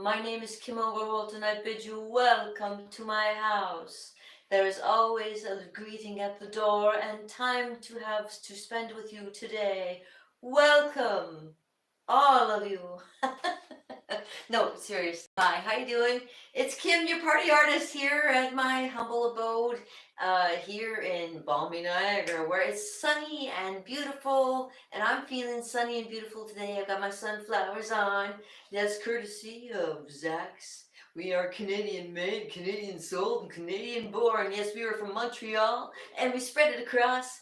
My name is Kim Overholt, and I bid you welcome to my house. There is always a greeting at the door and time to have to spend with you today. Welcome, all of you. No, seriously. Hi, how you doing? It's Kim, your party artist, here at my humble abode, here in balmy Niagara, where it's sunny and beautiful, and I'm feeling sunny and beautiful today. I've got my sunflowers on. That's courtesy of Zach's. We are Canadian made, Canadian sold, and Canadian born. Yes, we were from Montreal, and we spread it across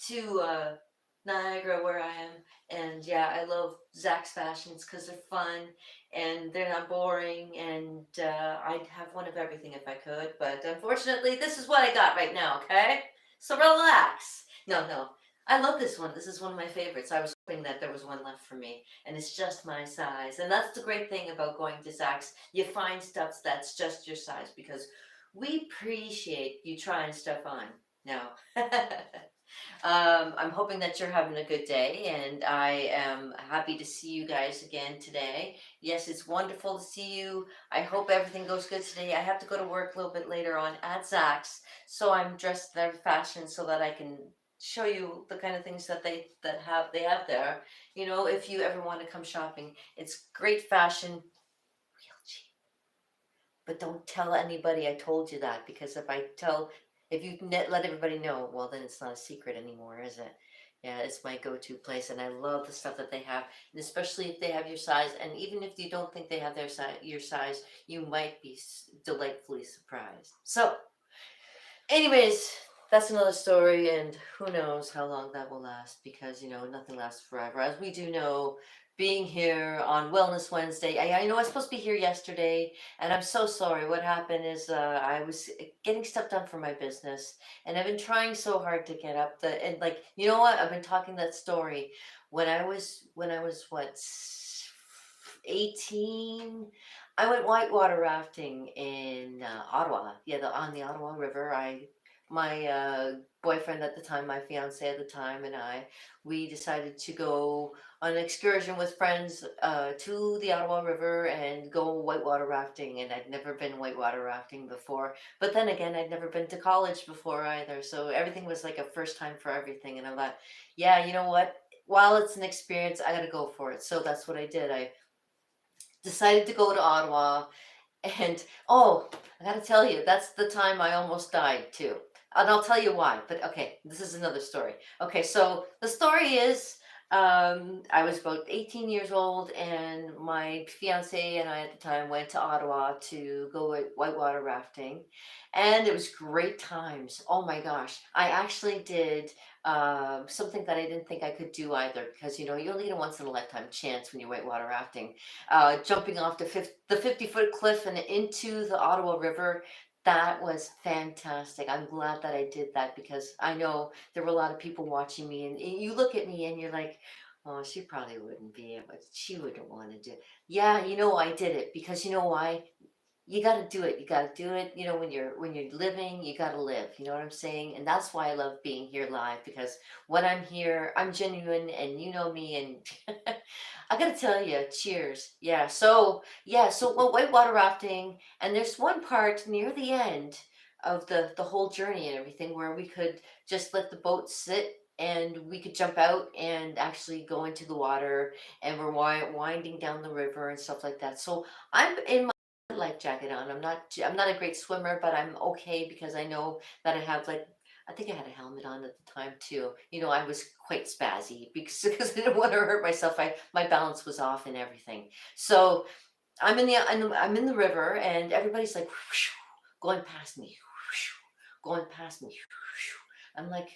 to Niagara, where I am. And yeah, I love Zach's fashions because they're fun and they're not boring. And I'd have one of everything if I could, but unfortunately, this is what I got right now. Okay, so relax. No, I love this one. This is one of my favorites. I was hoping that there was one left for me, and it's just my size. And that's the great thing about going to Zach's. You find stuff that's just your size because we appreciate you trying stuff on. Now, I'm hoping that you're having a good day, and I am happy to see you guys again today. Yes, it's wonderful to see you. I hope everything goes good today. I have to go to work a little bit later on at Zach's, so I'm dressed in fashion so that I can show you the kind of things that they have there. You know, if you ever want to come shopping, it's great fashion, real cheap. But don't tell anybody I told you that, because if you let everybody know, well, then it's not a secret anymore, is it? Yeah, it's my go-to place, and I love the stuff that they have, and especially if they have your size. And even if you don't think they have your size, you might be delightfully surprised. So, anyways, that's another story, and who knows how long that will last, because nothing lasts forever. As we do know, being here on Wellness Wednesday, I know I was supposed to be here yesterday, and I'm so sorry. What happened is I was getting stuff done for my business, and I've been trying so hard to get up and like, you know what? I've been talking that story when I was what, 18. I went whitewater rafting in Ottawa. Yeah, on the Ottawa River. My boyfriend at the time, my fiance at the time, and we decided to go on an excursion with friends to the Ottawa River and go whitewater rafting. And I'd never been whitewater rafting before. But then again, I'd never been to college before either. So everything was like a first time for everything. And I thought, yeah, you know what? While it's an experience, I got to go for it. So that's what I did. I decided to go to Ottawa. And oh, I gotta tell you, that's the time I almost died too. And I'll tell you why, but okay, this is another story. Okay, so the story is I was about 18 years old, and my fiance and I at the time went to Ottawa to go whitewater rafting, and it was great times. Oh my gosh, I actually did something that I didn't think I could do either, because you only get a once in a lifetime chance when you're whitewater rafting. Jumping off the 50-foot cliff and into the Ottawa River. That was fantastic. I'm glad that I did that, because I know there were a lot of people watching me, and you look at me and you're like, oh, she probably wouldn't be able, she wouldn't want to do it. Yeah, I did it because you know why? You got to do it. You got to do it. When you're living, you got to live. You know what I'm saying? And that's why I love being here live, because when I'm here, I'm genuine, and you know me. And I got to tell you, cheers. So well, whitewater rafting, and there's one part near the end of the whole journey and everything where we could just let the boat sit. And we could jump out and actually go into the water, and we're winding down the river and stuff like that. So I'm in life jacket on. I'm not a great swimmer, but I'm okay because I know that I think I had a helmet on at the time too. I was quite spazzy because I didn't want to hurt myself. My balance was off and everything. So I'm in the river, and everybody's like going past me, going past me. I'm like,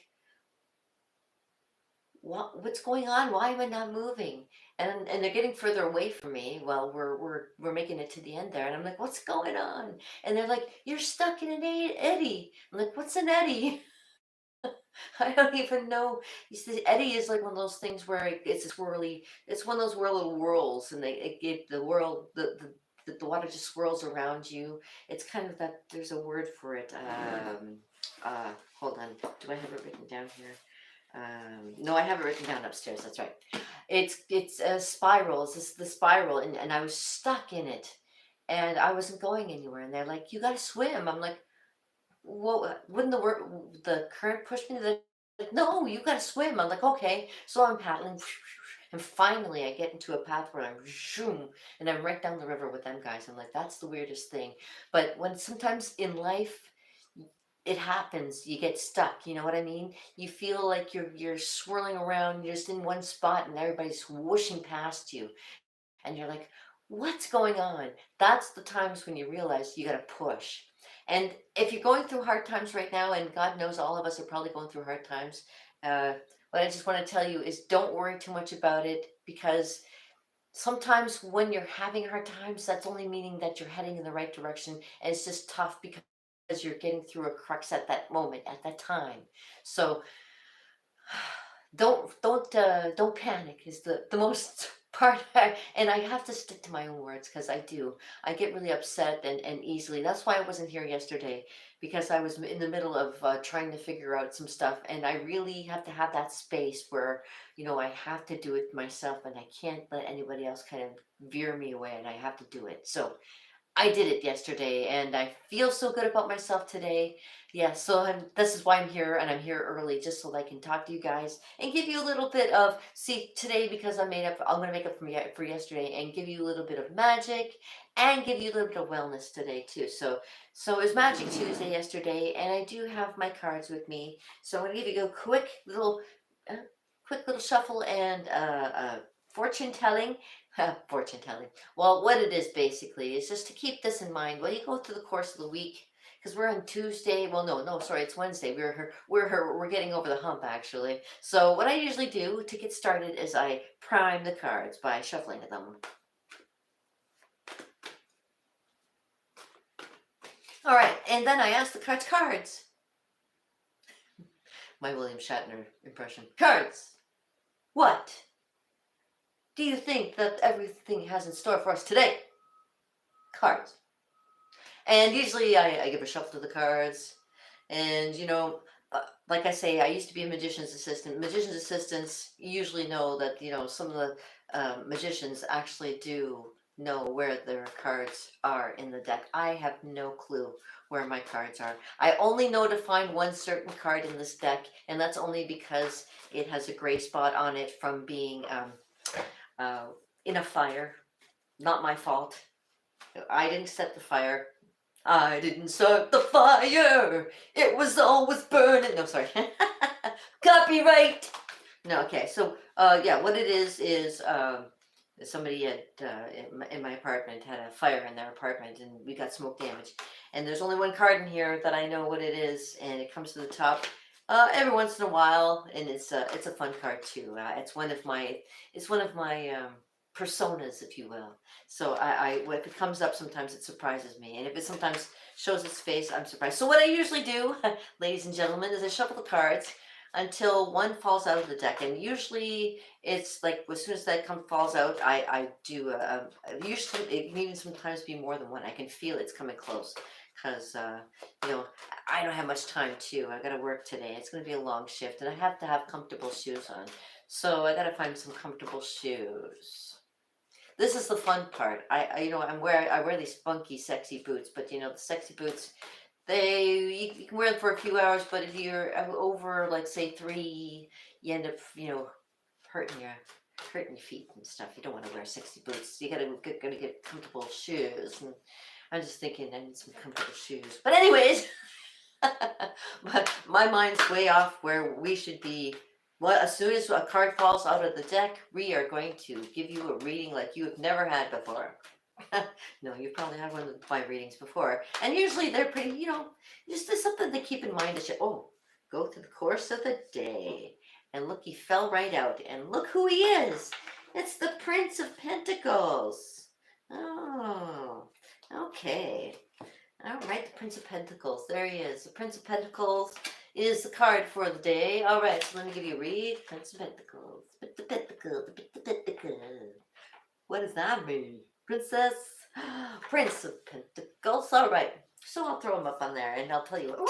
what's going on? Why am I not moving? And they're getting further away from me. Well, we're making it to the end there, and I'm like, what's going on? And they're like, you're stuck in an eddy. I'm like, what's an eddy? I don't even know. You see, eddy is like one of those things where it's a swirly. It's one of those little whirls, and it get the whirl the water just swirls around you. It's kind of that. There's a word for it. Hold on. Do I have it written down here? No, I have it written down upstairs. That's right. It's a spiral. It's the spiral, and I was stuck in it, and I wasn't going anywhere. And they're like, "You got to swim." I'm like, "Well, wouldn't the current push me?" They're like, "No, you got to swim." I'm like, "Okay." So I'm paddling, and finally I get into a path where I'm zoom, and I'm right down the river with them guys. I'm like, that's the weirdest thing. But when sometimes in life it happens, you get stuck, you know what I mean? You feel like you're swirling around, you're just in one spot and everybody's whooshing past you, and you're like, what's going on? That's the times when you realize you got to push. And if you're going through hard times right now, and God knows all of us are probably going through hard times, uh, what I just want to tell you is don't worry too much about it, because sometimes when you're having hard times, that's only meaning that you're heading in the right direction, and it's just tough because you're getting through a crux at that moment, at that time. So don't panic is the most part. And I have to stick to my own words because I get really upset and easily. That's why I wasn't here yesterday, because I was in the middle of trying to figure out some stuff, and I really have to have that space where I have to do it myself, and I can't let anybody else kind of veer me away, and I have to do it. So I did it yesterday, and I feel so good about myself today. Yeah, so this is why I'm here, and I'm here early just so I can talk to you guys and give you a little bit of, see, today, because I'm going to make up for yesterday and give you a little bit of magic and give you a little bit of wellness today too. So it was Magic Tuesday yesterday, and I do have my cards with me. So I'm going to give you a uh, quick little shuffle and fortune telling. Fortune telling. Well, what it is basically is just to keep this in mind when you go through the course of the week, because we're on Tuesday. Well, no, sorry, it's Wednesday. We're getting over the hump actually. So what I usually do to get started is I prime the cards by shuffling them. All right, and then I ask the cards. My William Shatner impression. Cards. What do you think that everything has in store for us today? Cards. And usually I give a shuffle to the cards. And, like I say, I used to be a magician's assistant. Magician's assistants usually know that, some of the magicians actually do know where their cards are in the deck. I have no clue where my cards are. I only know to find one certain card in this deck, and that's only because it has a gray spot on it from being uh, in a fire. Not my fault. I didn't set the fire. I didn't start the fire. It was always burning. No, sorry. Copyright. No, okay. So, yeah, what it is somebody in my apartment had a fire in their apartment, and we got smoke damage. And there's only one card in here that I know what it is, and it comes to the top every once in a while, and it's a fun card too. It's one of my personas, if you will. So if it comes up, sometimes it surprises me, and if it sometimes shows its face, I'm surprised. So what I usually do, ladies and gentlemen, is I shuffle the cards until one falls out of the deck, and usually it's like as soon as that falls out, I do usually it can even sometimes be more than one. I can feel it's coming close, because you know I don't have much time too. I got to work today. It's going to be a long shift, and I have to have comfortable shoes on. So I got to find some comfortable shoes. This is the fun part. I wear these funky, sexy boots, but the sexy boots, you can wear them for a few hours, but if you're over, like, say 3, you end up hurting your feet and stuff. You don't want to wear sexy boots. You gotta get comfortable shoes. And I'm just thinking I need some comfortable shoes. But anyways, but my mind's way off where we should be. Well, as soon as a card falls out of the deck, we are going to give you a reading like you have never had before. No, you probably had one of my readings before, and usually they're pretty, just something to keep in mind. Go through the course of the day, and look, he fell right out, and look who he is. It's the Prince of Pentacles. Oh, okay. All right, the Prince of Pentacles. There he is. The Prince of Pentacles is the card for the day. All right, so let me give you a read. Prince of Pentacles. What does that mean? Princess? Prince of Pentacles. All right, so I'll throw them up on there, and I'll tell you what.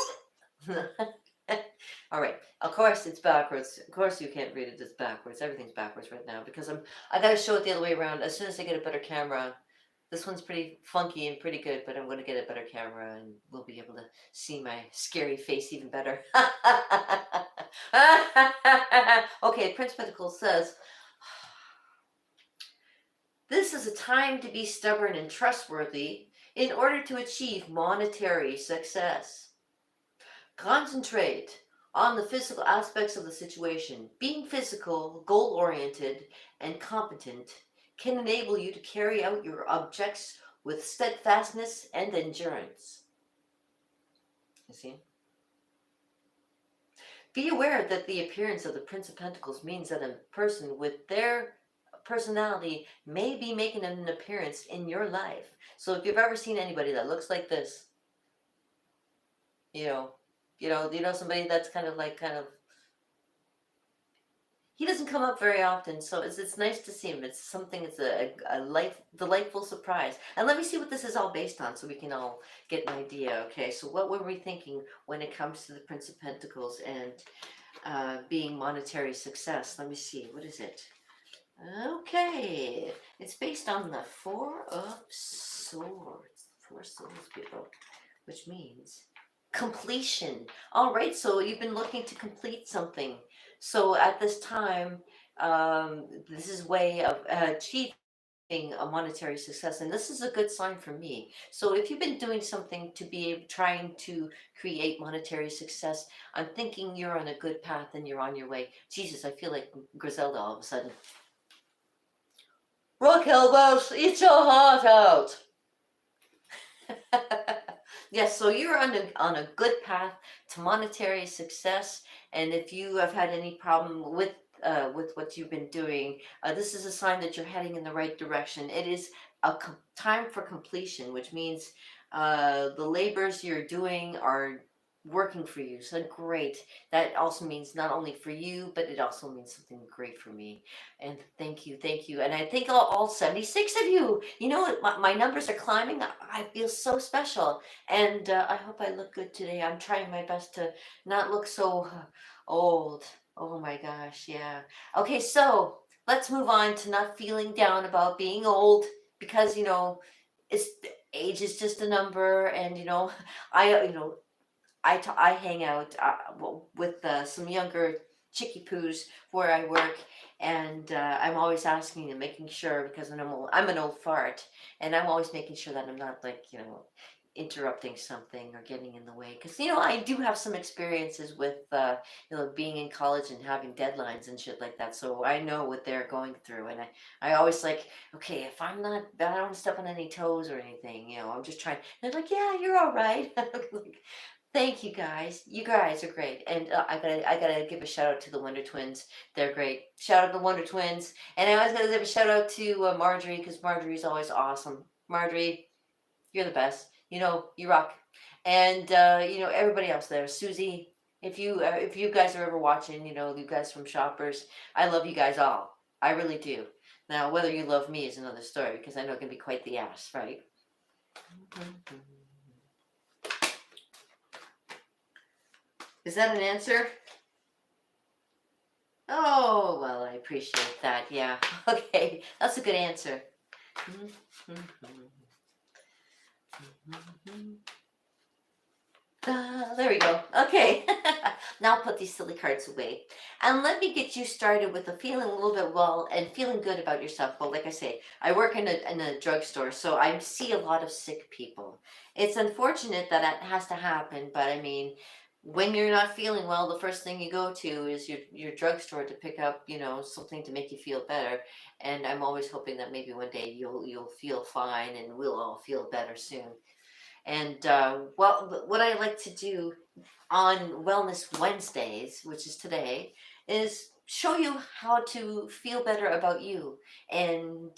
All right. Of course, it's backwards. Of course, you can't read it. It's backwards. Everything's backwards right now because I got to show it the other way around. As soon as I get a better camera, This one's pretty funky and pretty good, but I'm going to get a better camera and we'll be able to see my scary face even better. Okay, Prince Pentacle says, this is a time to be stubborn and trustworthy in order to achieve monetary success. Concentrate on the physical aspects of the situation. Being physical, goal-oriented, and competent can enable you to carry out your objects with steadfastness and endurance. You see? Be aware that the appearance of the Prince of Pentacles means that a person with their personality may be making an appearance in your life. So if you've ever seen anybody that looks like this, you know, somebody that's kind of he doesn't come up very often, so it's nice to see him. It's something, it's a delightful surprise. And let me see what this is all based on so we can all get an idea. Okay, so what were we thinking when it comes to the Prince of Pentacles and being monetary success? Let me see, what is it? Okay, it's based on the Four of Swords. Four Swords, people, which means completion. All right, so you've been looking to complete something. So at this time, this is way of achieving a monetary success, and this is a good sign for me. So if you've been doing something to be trying to create monetary success, I'm thinking you're on a good path and you're on your way. Jesus, I feel like Griselda all of a sudden. Rock elbows, eat your heart out. Yes, so you're on a good path to monetary success, and if you have had any problem with what you've been doing, this is a sign that you're heading in the right direction. It is a time for completion, which means the labors you're doing are working for you. So great. That also means not only for you, but it also means something great for me. And thank you, thank you. And I think all 76 of you, you know, my numbers are climbing. I feel so special. And I hope I look good today. I'm trying my best to not look so old. Oh my gosh, yeah. Okay, so let's move on to not feeling down about being old because, it's age is just a number. And, I hang out with some younger chickie poos where I work, and I'm always asking and making sure because I'm an old fart, and I'm always making sure that I'm not interrupting something or getting in the way because I do have some experiences with being in college and having deadlines and shit like that, so I know what they're going through, and I always okay, if I don't want to step on any toes or anything, I'm just trying. And they're like, yeah, you're all right. Thank you guys. You guys are great, and I gotta give a shout out to the Wonder Twins. They're great. Shout out to the Wonder Twins, and I always gotta give a shout out to Marjorie because Marjorie's always awesome. Marjorie, you're the best. You rock, and everybody else there. Susie, if you guys are ever watching, you guys from Shoppers, I love you guys all. I really do. Now, whether you love me is another story because I know it can be quite the ass, right? Is that an answer? Oh, well, I appreciate that. Yeah. Okay. That's a good answer. There we go. Okay. Now put these silly cards away. And let me get you started with a feeling a little bit well and feeling good about yourself. Well, like I say, I work in a drugstore, so I see a lot of sick people. It's unfortunate that it has to happen, but I mean, when you're not feeling well, the first thing you go to is your drugstore to pick up, something to make you feel better. And I'm always hoping that maybe one day you'll feel fine and we'll all feel better soon. And what I like to do on Wellness Wednesdays, which is today, is show you how to feel better about you and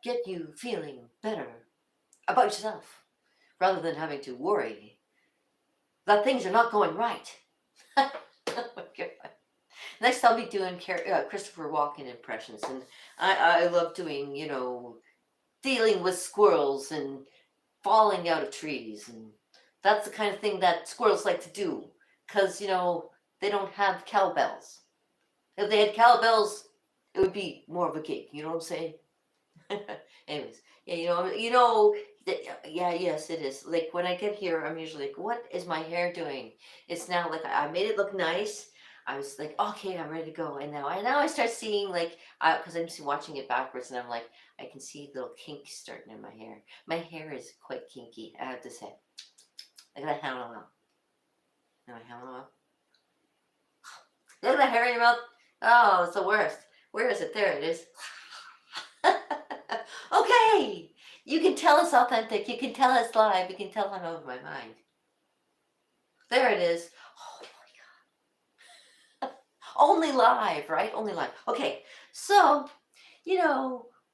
get you feeling better about yourself rather than having to worry that things are not going right. Oh my God. Next, I'll be doing Christopher Walken impressions, and I love doing, dealing with squirrels and falling out of trees, and that's the kind of thing that squirrels like to do, because they don't have cowbells. If they had cowbells, it would be more of a gig. You know what I'm saying? Anyways, Yeah, yeah, yes, it is. Like when I get here, I'm usually like, what is my hair doing? It's now like I made it look nice. I was like, okay, I'm ready to go. And now I start seeing like, because I'm watching it backwards, and I'm like, I can see little kinks starting in my hair. My hair is quite kinky, I have to say. I got a hair on. My hair on. Look at the hair in your mouth. Oh, it's the worst. Where is it? There it is. Okay, you can tell it's authentic. You can tell it's live. You can tell I'm out of my mind. There it is. Oh, only live, right? Only live. Okay, so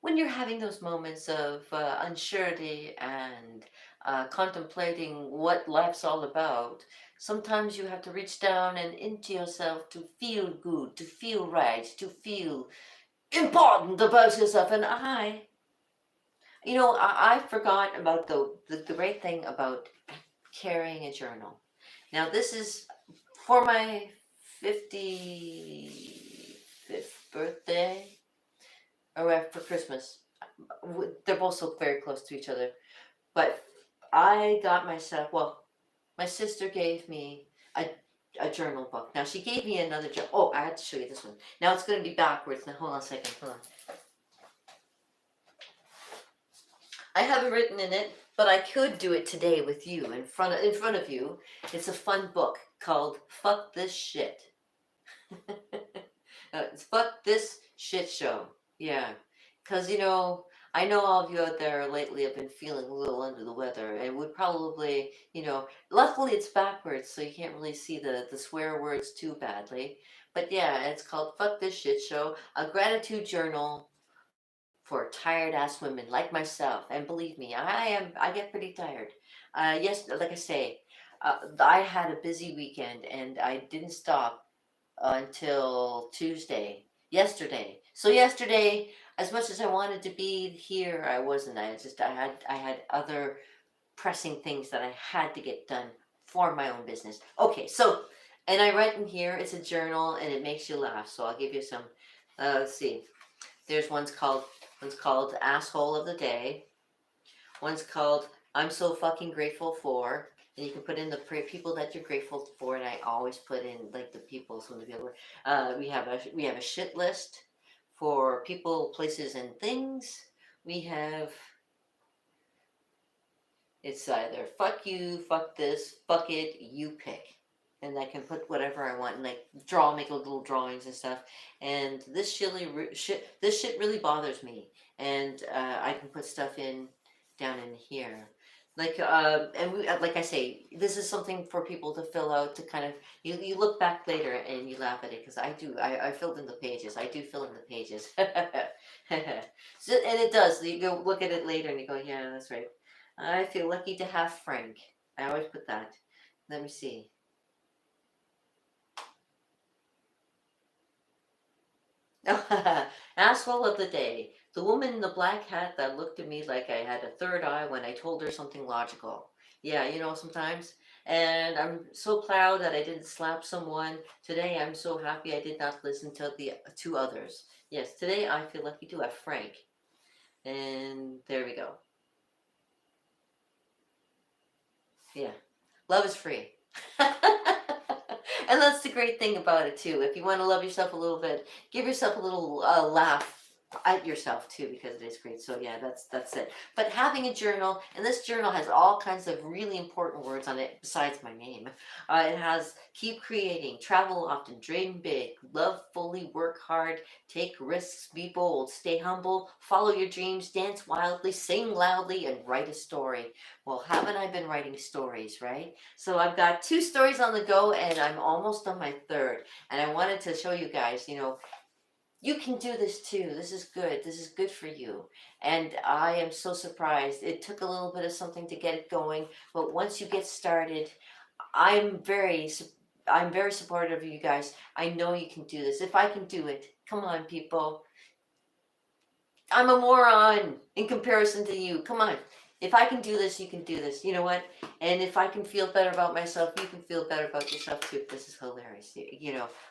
when you're having those moments of unsurety and contemplating what life's all about, sometimes you have to reach down and into yourself to feel good, to feel right, to feel important about yourself. And I forgot about the great thing about carrying a journal. Now, this is for my 55th birthday, or for Christmas. They're both so very close to each other. But I got myself, well, my sister gave me a journal book. Now, she gave me another journal. Oh, I had to show you this one. Now, it's going to be backwards. Now, hold on a second. Hold on. I haven't written in it, but I could do it today with you in front of you. It's a fun book called "Fuck This Shit." It's "Fuck This Shit Show." Yeah, because I know all of you out there lately have been feeling a little under the weather, and would probably, luckily it's backwards, so you can't really see the swear words too badly. But yeah, it's called "Fuck This Shit Show," a gratitude journal for tired ass women like myself. And believe me, I get pretty tired. Yes, like I say, I had a busy weekend and I didn't stop until Tuesday, yesterday. So yesterday, as much as I wanted to be here, I wasn't. I had other pressing things that I had to get done for my own business. Okay, so and I write in here. It's a journal and it makes you laugh. So I'll give you some. Let's see. There's one's called Asshole of the Day. One's called I'm So Fucking Grateful For. And you can put in the people that you're grateful for, and I always put in like the people. So the people. We have a shit list for people, places, and things. We have It's either fuck you, fuck this, fuck it, you pick. And I can put whatever I want and like make little drawings and stuff. And this shit really bothers me. And I can put stuff down in here. Like I say, this is something for people to fill out to kind of you look back later and you laugh at it because I do I filled in the pages. I do fill in the pages. And it does. You go look at it later and you go, yeah, that's right. I feel lucky to have Frank. I always put that. Let me see. Asshole of the day. The woman in the black hat that looked at me like I had a third eye when I told her something logical. Yeah, sometimes. And I'm so proud that I didn't slap someone. Today I'm so happy I did not listen to the two others. Yes, today I feel lucky to have Frank. And there we go. Yeah. Love is free. And that's the great thing about it too. If you want to love yourself a little bit, give yourself a little laugh at yourself too, because it is great. So yeah, that's it. But having a journal, and this journal has all kinds of really important words on it besides my name. It has keep creating, travel often, dream big, love fully, work hard, take risks, be bold, stay humble, follow your dreams, dance wildly, sing loudly, and write a story. Well, haven't I been writing stories, right? So I've got two stories on the go and I'm almost on my third. And I wanted to show you guys, you can do this too. This is good. This is good for you. And I am so surprised. It took a little bit of something to get it going, but once you get started, I'm very I'm very supportive of you guys. I know you can do this. If I can do it, come on, people. I'm a moron in comparison to you. Come on. If I can do this, you can do this. You know what? And if I can feel better about myself, you can feel better about yourself too. This is hilarious.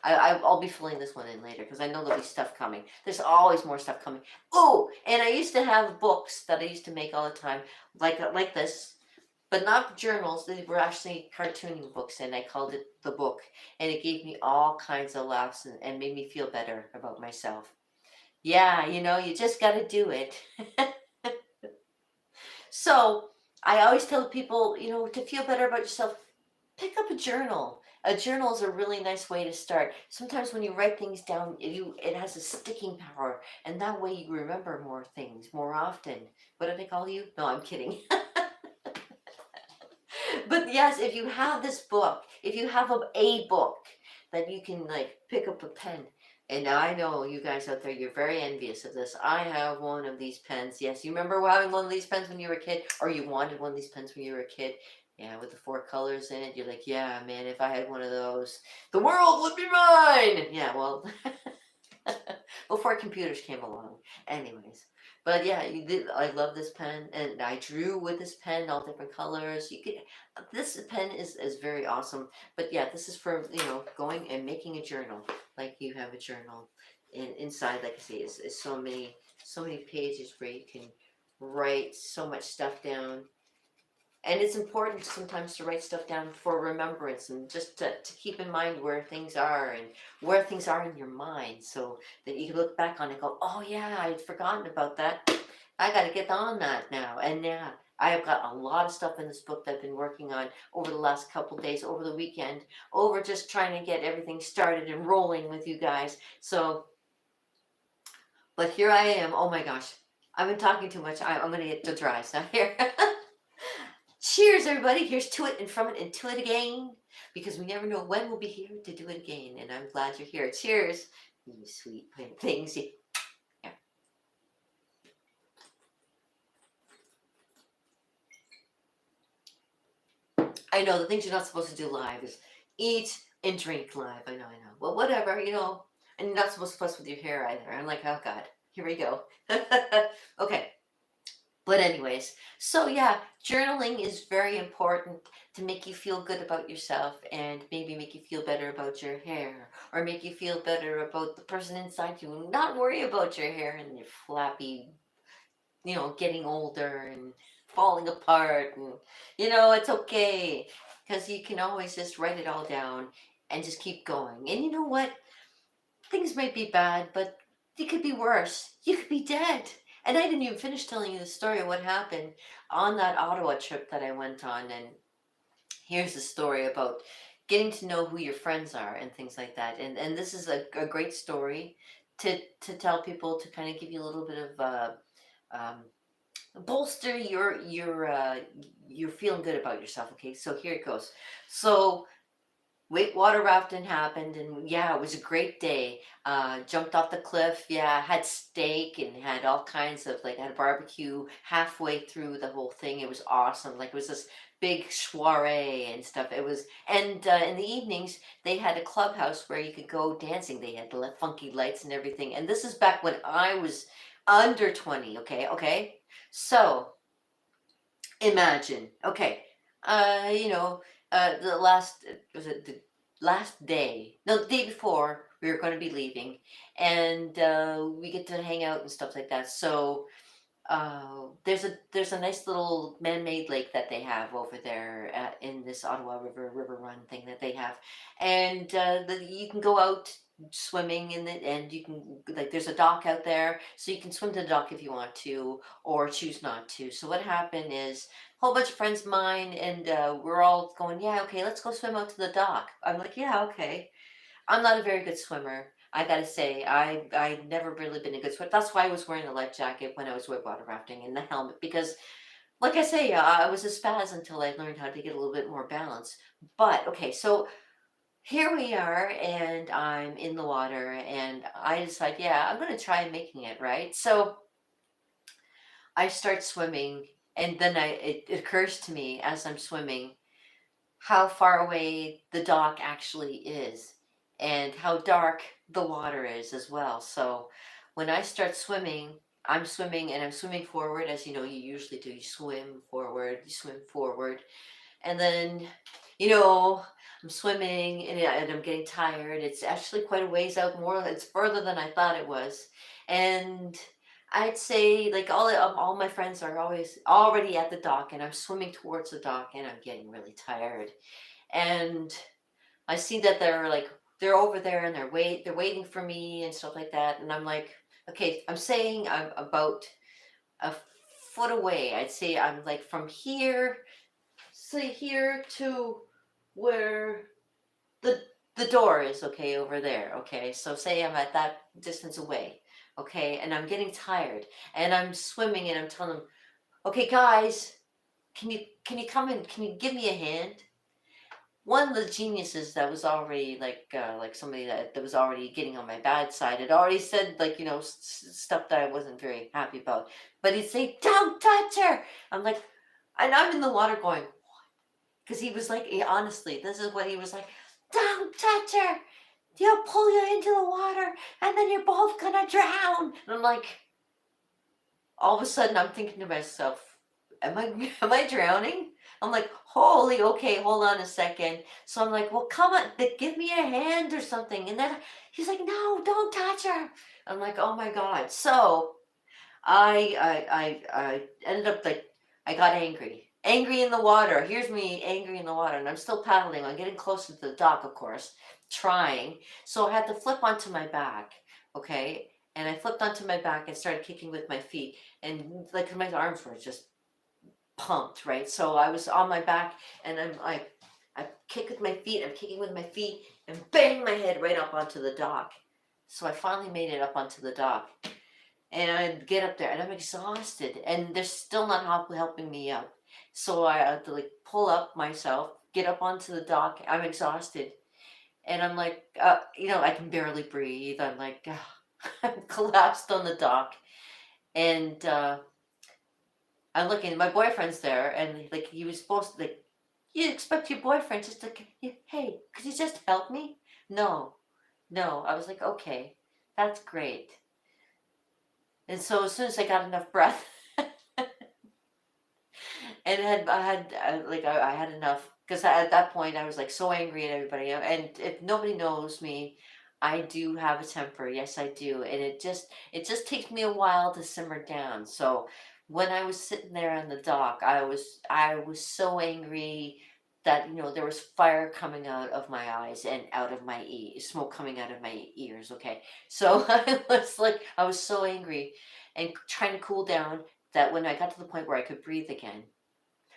I'll be filling this one in later because I know there'll be stuff coming. There's always more stuff coming. Oh, and I used to have books that I used to make all the time, like this, but not journals. They were actually cartooning books, and I called it the book. And it gave me all kinds of laughs and made me feel better about myself. Yeah, you just got to do it. So I always tell people, to feel better about yourself, pick up a journal. A journal is a really nice way to start. Sometimes when you write things down, it has a sticking power, and that way you remember more things more often. What did I call you? No, I'm kidding. But yes, if you have this book, if you have a book that you can like pick up a pen, and I know you guys out there, you're very envious of this. I have one of these pens. Yes, you remember having one of these pens when you were a kid, or you wanted one of these pens when you were a kid? Yeah, with the four colors in it, you're like, yeah, man, if I had one of those, the world would be mine. Yeah, well, before computers came along. Anyways, but yeah, you did. I love this pen, and I drew with this pen, all different colors. You could. This pen is very awesome. But yeah, this is for going and making a journal, like you have a journal, and inside, like I say, is so many pages where you can write so much stuff down. And it's important sometimes to write stuff down for remembrance and just to keep in mind where things are and where things are in your mind so that you can look back on it and go, oh yeah, I'd forgotten about that. I got to get on that now. And yeah, I have got a lot of stuff in this book that I've been working on over the last couple days, over the weekend, over just trying to get everything started and rolling with you guys. So, but here I am. Oh my gosh. I've been talking too much. I'm going to get to dry stuff here. Cheers, everybody. Here's to it and from it and to it again. Because we never know when we'll be here to do it again. And I'm glad you're here. Cheers. You sweet things. Yeah. I know the things you're not supposed to do live is eat and drink live. I know. Well, whatever. And you're not supposed to fuss with your hair either. I'm like, oh God, here we go. Okay. But anyways, so yeah, journaling is very important to make you feel good about yourself and maybe make you feel better about your hair or make you feel better about the person inside you. Not worry about your hair and your flappy, getting older and falling apart and it's okay because you can always just write it all down and just keep going. And you know what? Things might be bad, but it could be worse. You could be dead. And I didn't even finish telling you the story of what happened on that Ottawa trip that I went on. And here's the story about getting to know who your friends are and things like that. And this is a great story to tell people to kind of give you a little bit of um, bolster you're feeling good about yourself. Okay, so here it goes. So water rafting happened, and yeah, it was a great day. Jumped off the cliff. Yeah, had steak and had all kinds of had a barbecue halfway through the whole thing. It was awesome. Like it was this big soiree and stuff. It was, and in the evenings they had a clubhouse where you could go dancing. They had funky lights and everything. And this is back when I was under 20. Okay. So imagine. Okay. You know, the last was it the last day? No, the day before we were going to be leaving, and we get to hang out and stuff like that. So there's a nice little man-made lake that they have over there in this Ottawa River Run thing that they have, and you can go out swimming in it, and you can there's a dock out there, so you can swim to the dock if you want to, or choose not to. So what happened is a whole bunch of friends of mine, and we're all going, yeah, okay, let's go swim out to the dock. I'm like, yeah, okay. I'm not a very good swimmer. I gotta say, I never really been a good swimmer. That's why I was wearing a life jacket when I was whitewater rafting and the helmet because, like I say, I was a spaz until I learned how to get a little bit more balance. But okay, so here we are, and I'm in the water, and I decide, yeah, I'm gonna try making it right. So I start swimming, and then it occurs to me as I'm swimming how far away the dock actually is and how dark the water is as well. So when I start swimming, I'm swimming and I'm swimming forward, as you know, you usually do. You swim forward, you swim forward. And then, you know, I'm swimming and I'm getting tired. It's actually quite a ways out more. It's further than I thought it was. And I'd say like all my friends are always already at the dock and I'm swimming towards the dock and I'm getting really tired. And I see that they're over there and they're waiting for me and stuff like that. And I'm like, okay, I'm saying I'm about a foot away. I'd say I'm like from here, say here to where the the door is, okay, over there. Okay, so say I'm at that distance away. Okay, and I'm getting tired and I'm swimming and I'm telling them, okay, guys, can you come in? Can you give me a hand? One of the geniuses that was already like somebody that was already getting on my bad side had already said like stuff that I wasn't very happy about, but he'd say, don't touch her. I'm like, and I'm in the water going, because he was like, honestly, this is what he was like, don't touch her, he'll pull you into the water and then you're both gonna drown. And I'm like, all of a sudden I'm thinking to myself, am I drowning? I'm like, holy, okay, hold on a second. So I'm like, well, come on, give me a hand or something. And then he's like, no, don't touch her. I'm like, oh my God. So I ended up like, I got angry in the water. Here's me angry in the water, and I'm still paddling. I'm getting closer to the dock, of course, trying. So I had to flip onto my back, okay? And I flipped onto my back and started kicking with my feet, and like my arms were just pumped, right? So I was on my back, and I kick with my feet. I'm kicking with my feet, and bang my head right up onto the dock. So I finally made it up onto the dock and I get up there and I'm exhausted and they're still not helping me up. So I had to like pull up myself, get up onto the dock. I'm exhausted and I'm like, I can barely breathe. I'm like, I'm collapsed on the dock and I'm looking. My boyfriend's there and like he was supposed to like. You expect your boyfriend just to, hey, could you just help me? No, no. I was like, okay, that's great. And so as soon as I got enough breath, and I had enough because at that point I was like so angry at everybody. And if nobody knows me, I do have a temper. Yes, I do, and it just takes me a while to simmer down. So when I was sitting there on the dock, I was so angry that there was fire coming out of my eyes and out of my smoke coming out of my ears. Okay, so I was so angry and trying to cool down that when I got to the point where I could breathe again,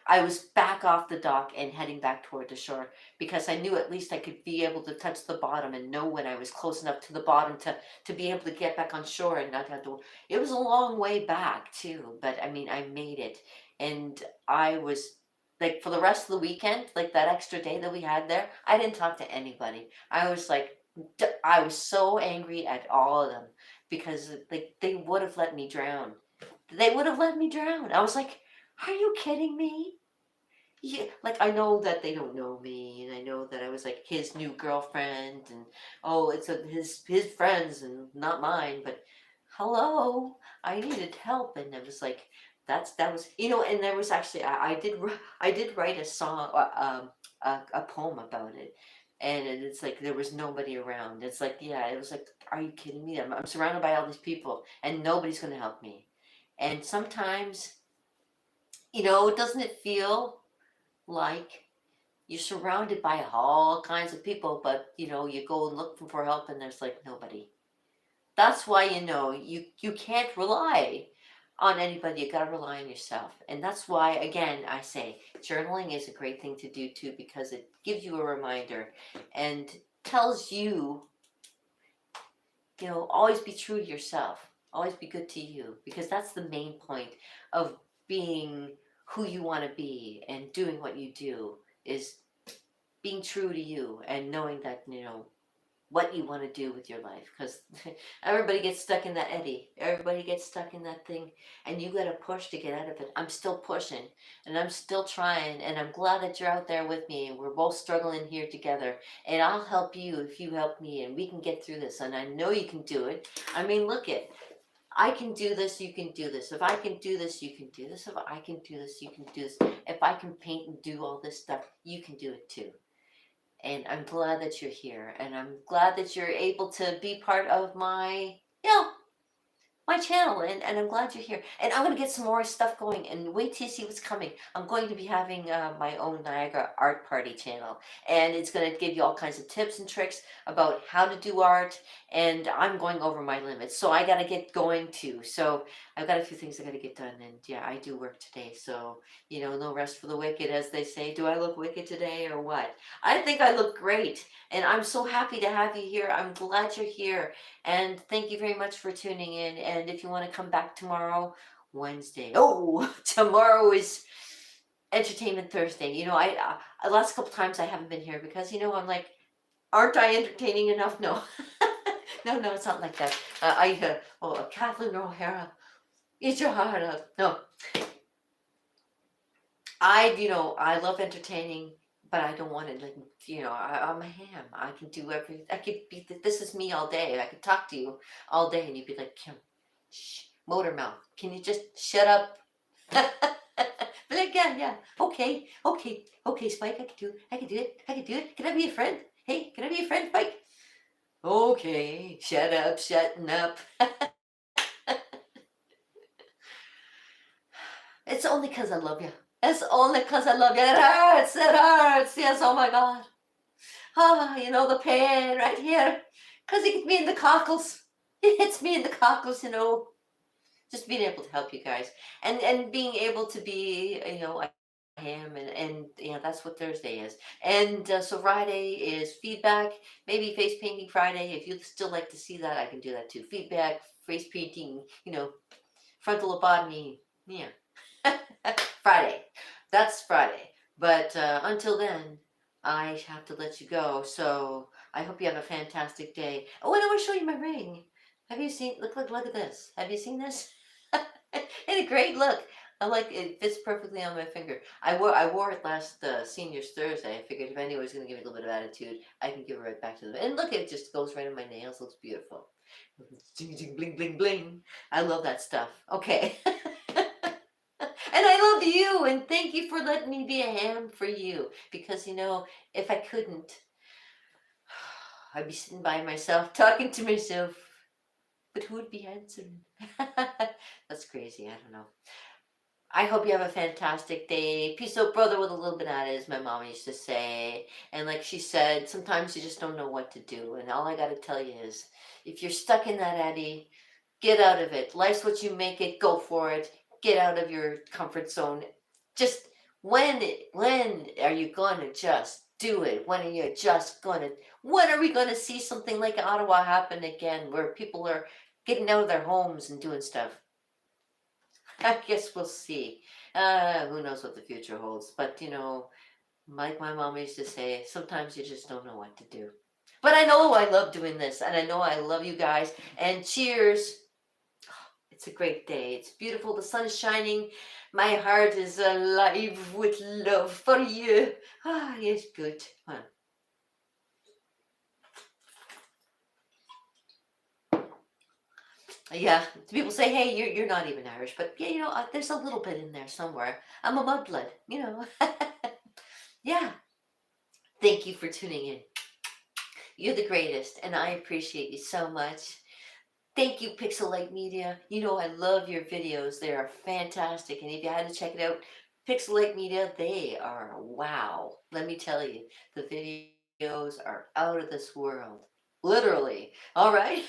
I was back off the dock and heading back toward the shore because I knew at least I could be able to touch the bottom and know when I was close enough to the bottom to be able to get back on shore and not have to. It was a long way back too, but I mean, I made it. And I was like, for the rest of the weekend, like that extra day that we had there, I didn't talk to anybody. I was like, I was so angry at all of them because like they would have let me drown. They would have let me drown. I was like, are you kidding me? Yeah, like I know that they don't know me, and I know that I was like his new girlfriend, and oh, it's his friends and not mine. But hello, I needed help, and it was like that was and there was actually I did write a song, a poem about it, and it's like there was nobody around. It's like yeah, it was like, are you kidding me? I'm surrounded by all these people, and nobody's gonna help me. And sometimes, doesn't it feel like you're surrounded by all kinds of people, but you go and look for help and there's like nobody. That's why you can't rely on anybody. You gotta rely on yourself. And that's why again I say journaling is a great thing to do too, because it gives you a reminder and tells you, always be true to yourself. Always be good to you, because that's the main point of being who you want to be and doing what you do is being true to you and knowing that what you want to do with your life, because everybody gets stuck in that eddy, everybody gets stuck in that thing, and you got to push to get out of it. I'm still pushing and I'm still trying, and I'm glad that you're out there with me and we're both struggling here together, and I'll help you if you help me, and we can get through this, and I know you can do it. I mean, look at I can do this, you can do this. If I can do this, you can do this. If I can do this, you can do this. If I can paint and do all this stuff, you can do it too. And I'm glad that you're here, and I'm glad that you're able to be part of my channel, and I'm glad you're here. And I'm gonna get some more stuff going, and wait till you see what's coming. I'm going to be having my own Niagara art party channel, and it's gonna give you all kinds of tips and tricks about how to do art, and I'm going over my limits, so I gotta get going too. So I've got a few things I gotta get done, and yeah, I do work today, so no rest for the wicked, as they say. Do I look wicked today or what? I think I look great, and I'm so happy to have you here. I'm glad you're here. And thank you very much for tuning in. And if you want to come back tomorrow, Wednesday. Oh, tomorrow is Entertainment Thursday. Last couple times I haven't been here because I'm like, aren't I entertaining enough? No, no, it's not like that. Kathleen O'Hara, eat your heart out. No, I love entertaining, but I don't want it like, I'm a ham. I can do everything. I could be, this is me all day. I could talk to you all day and you'd be like, Kim, shh, motor mouth. Can you just shut up? But again, yeah, okay, Spike, I can do it. Can I be a friend? Hey, can I be a friend, Spike? Okay, shut up, shutting up. It's only because I love you. It's only because I love you. It hurts. It hurts. Yes, oh my God. The pain right here. Because it hits me in the cockles. It hits me in the cockles. Just being able to help you guys. And being able to be, I am. And that's what Thursday is. And so Friday is feedback. Maybe face painting Friday. If you'd still like to see that, I can do that too. Feedback, face painting, frontal lobotomy. Yeah. Friday. That's Friday. But until then, I have to let you go. So I hope you have a fantastic day. Oh, and I want to show you my ring. Have you seen? Look at this. Have you seen this? It's a great look. I like it. Fits perfectly on my finger. I wore it last Seniors Thursday. I figured if anyone was going to give me a little bit of attitude, I can give it right back to them. And look, it just goes right in my nails. Looks beautiful. Jing jing bling bling bling. I love that stuff. Okay. And I love you, and thank you for letting me be a ham for you. Because if I couldn't, I'd be sitting by myself talking to myself. But who would be answering? That's crazy. I don't know. I hope you have a fantastic day. Peace out, brother, with a little banana, as my mom used to say. And like she said, sometimes you just don't know what to do. And all I got to tell you is, if you're stuck in that eddy, get out of it. Life's what you make it. Go for it. Get out of your comfort zone. Just when are you gonna just do it? When are we gonna see something like Ottawa happen again, where people are getting out of their homes and doing stuff? I guess we'll see. Who knows what the future holds? But like my mom used to say, sometimes you just don't know what to do. But I know I love doing this, and I know I love you guys. And cheers. It's a great day. It's beautiful. The sun is shining. My heart is alive with love for you. Yes, good. Huh. Yeah, people say, hey, you're not even Irish, but yeah, there's a little bit in there somewhere. I'm a mudblood. Yeah. Thank you for tuning in. You're the greatest, and I appreciate you so much. Thank you, Pixelite Media. I love your videos. They are fantastic. And if you had to check it out, Pixelite Media, they are wow. Let me tell you, the videos are out of this world. Literally. All right.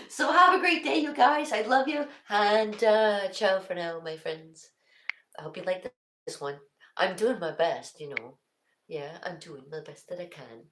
So have a great day, you guys. I love you. And ciao for now, my friends. I hope you like this one. I'm doing my best. Yeah, I'm doing the best that I can.